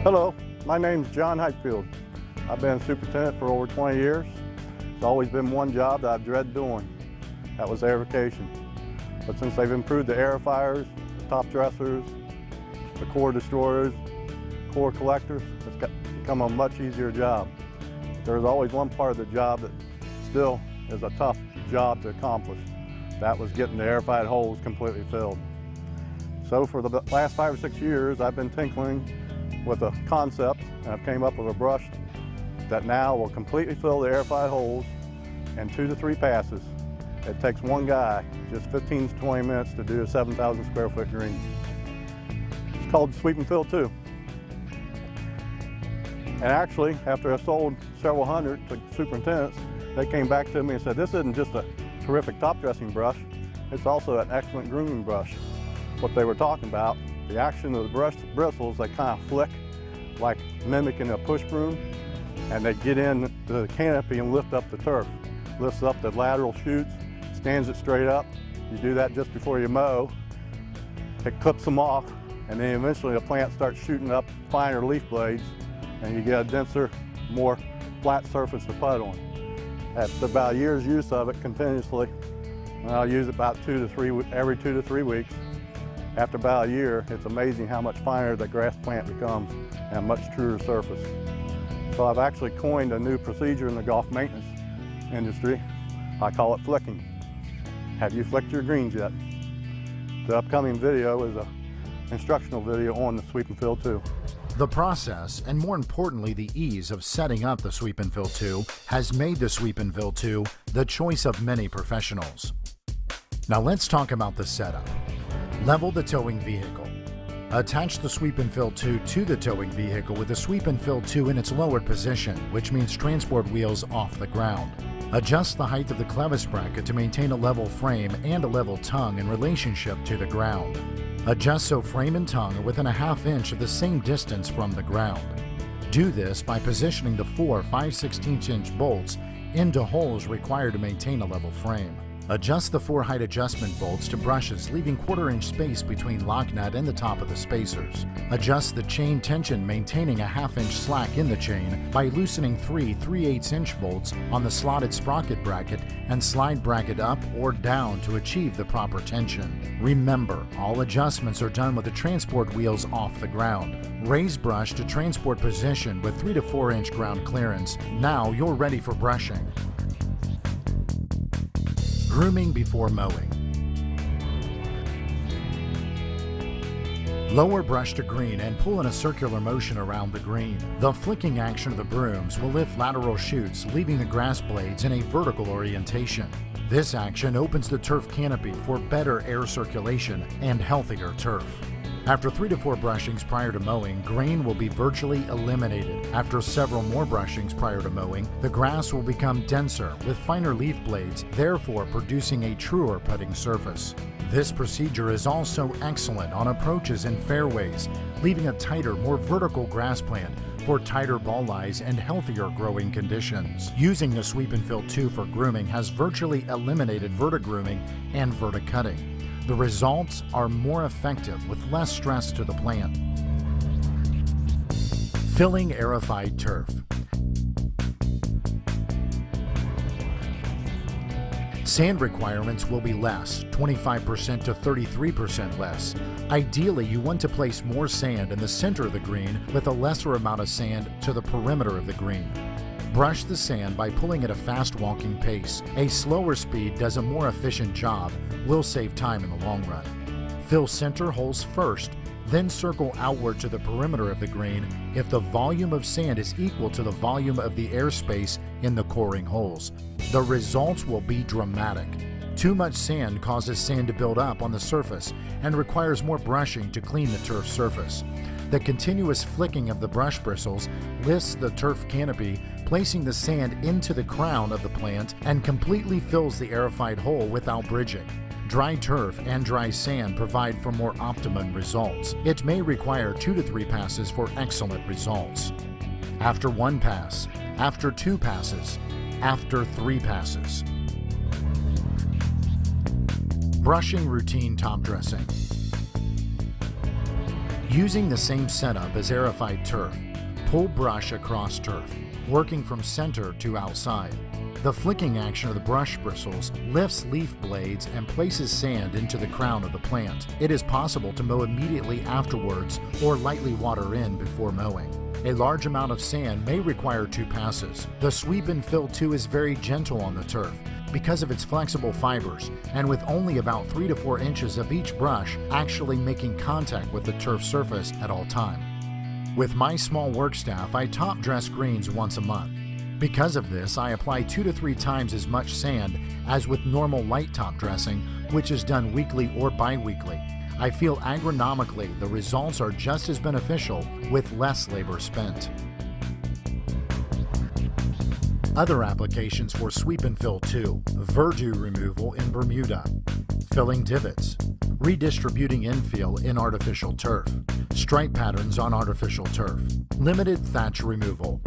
Hello, my name's John Heitfield. I've been superintendent for over 20 years. It's always been one job that I've dreaded doing. That was aerification. But since they've improved the aerifiers, the top dressers, the core destroyers, core collectors, it's become a much easier job. There's always one part of the job that still is a tough job to accomplish. That was getting the aerified holes completely filled. So for the last 5 or 6 years, I've been tinkering with a concept, and I've came up with a brush that now will completely fill the aerified holes in 2 to 3 passes. It takes one guy just 15 to 20 minutes to do a 7,000 square foot green. It's called Sweep and Fill 2. And actually, after I sold several hundred to superintendents, they came back to me and said, this isn't just a terrific top dressing brush, it's also an excellent grooming brush. What they were talking about, the action of the brush bristles, they kind of flick like mimicking a push broom, and they get into the canopy and lift up the turf. Lifts up the lateral shoots, stands it straight up. You do that just before you mow. It clips them off, and then eventually the plant starts shooting up finer leaf blades, and you get a denser, more flat surface to put on. After about a year's use of it continuously, and I'll use it about every 2 to 3 weeks. After about a year, it's amazing how much finer the grass plant becomes and a much truer surface. So I've actually coined a new procedure in the golf maintenance industry. I call it flicking. Have you flicked your greens yet? The upcoming video is an instructional video on the Sweep and Fill 2. The process, and more importantly the ease of setting up the Sweep and Fill 2, has made the Sweep and Fill 2 the choice of many professionals. Now let's talk about the setup. Level the towing vehicle. Attach the Sweep and Fill 2 to the towing vehicle with the Sweep and Fill 2 in its lowered position, which means transport wheels off the ground. Adjust the height of the clevis bracket to maintain a level frame and a level tongue in relationship to the ground. Adjust so frame and tongue are within a ½ inch of the same distance from the ground. Do this by positioning the 4 5/16" bolts into holes required to maintain a level frame. Adjust the 4 height adjustment bolts to brushes, leaving 1/4 inch space between lock nut and the top of the spacers. Adjust the chain tension, maintaining a ½ inch slack in the chain by loosening 3 3/8" bolts on the slotted sprocket bracket and slide bracket up or down to achieve the proper tension. Remember, all adjustments are done with the transport wheels off the ground. Raise brush to transport position with 3 to 4 inch ground clearance. Now you're ready for brushing. Grooming before mowing. Lower brush to green and pull in a circular motion around the green. The flicking action of the brooms will lift lateral shoots, leaving the grass blades in a vertical orientation. This action opens the turf canopy for better air circulation and healthier turf. After 3 to 4 brushings prior to mowing, grain will be virtually eliminated. After several more brushings prior to mowing, the grass will become denser with finer leaf blades, therefore producing a truer putting surface. This procedure is also excellent on approaches and fairways, leaving a tighter, more vertical grass plant for tighter ball lies and healthier growing conditions. Using the Sweep and Fill 2 for grooming has virtually eliminated vertigrooming and verticutting. The results are more effective with less stress to the plant. Filling aerified turf. Sand requirements will be less, 25% to 33% less. Ideally, you want to place more sand in the center of the green with a lesser amount of sand to the perimeter of the green. Brush the sand by pulling at a fast walking pace. A slower speed does a more efficient job, will save time in the long run. Fill center holes first, then circle outward to the perimeter of the green if the volume of sand is equal to the volume of the airspace in the coring holes. The results will be dramatic. Too much sand causes sand to build up on the surface and requires more brushing to clean the turf surface. The continuous flicking of the brush bristles lifts the turf canopy, placing the sand into the crown of the plant and completely fills the aerified hole without bridging. Dry turf and dry sand provide for more optimum results. It may require 2 to 3 passes for excellent results. After 1 pass, after 2 passes, after 3 passes. Brushing routine top dressing. Using the same setup as aerified turf, pull brush across turf, working from center to outside. The flicking action of the brush bristles lifts leaf blades and places sand into the crown of the plant. It is possible to mow immediately afterwards or lightly water in before mowing. A large amount of sand may require 2 passes. The Sweep and Fill 2 is very gentle on the turf because of its flexible fibers, and with only about 3 to 4 inches of each brush actually making contact with the turf surface at all time. With my small work staff, I top dress greens once a month. Because of this, I apply 2 to 3 times as much sand as with normal light top dressing, which is done weekly or bi-weekly. I feel agronomically the results are just as beneficial with less labor spent. Other applications for Sweep and Fill 2: verdure removal in Bermuda, filling divots, redistributing infill in artificial turf, stripe patterns on artificial turf, limited thatch removal.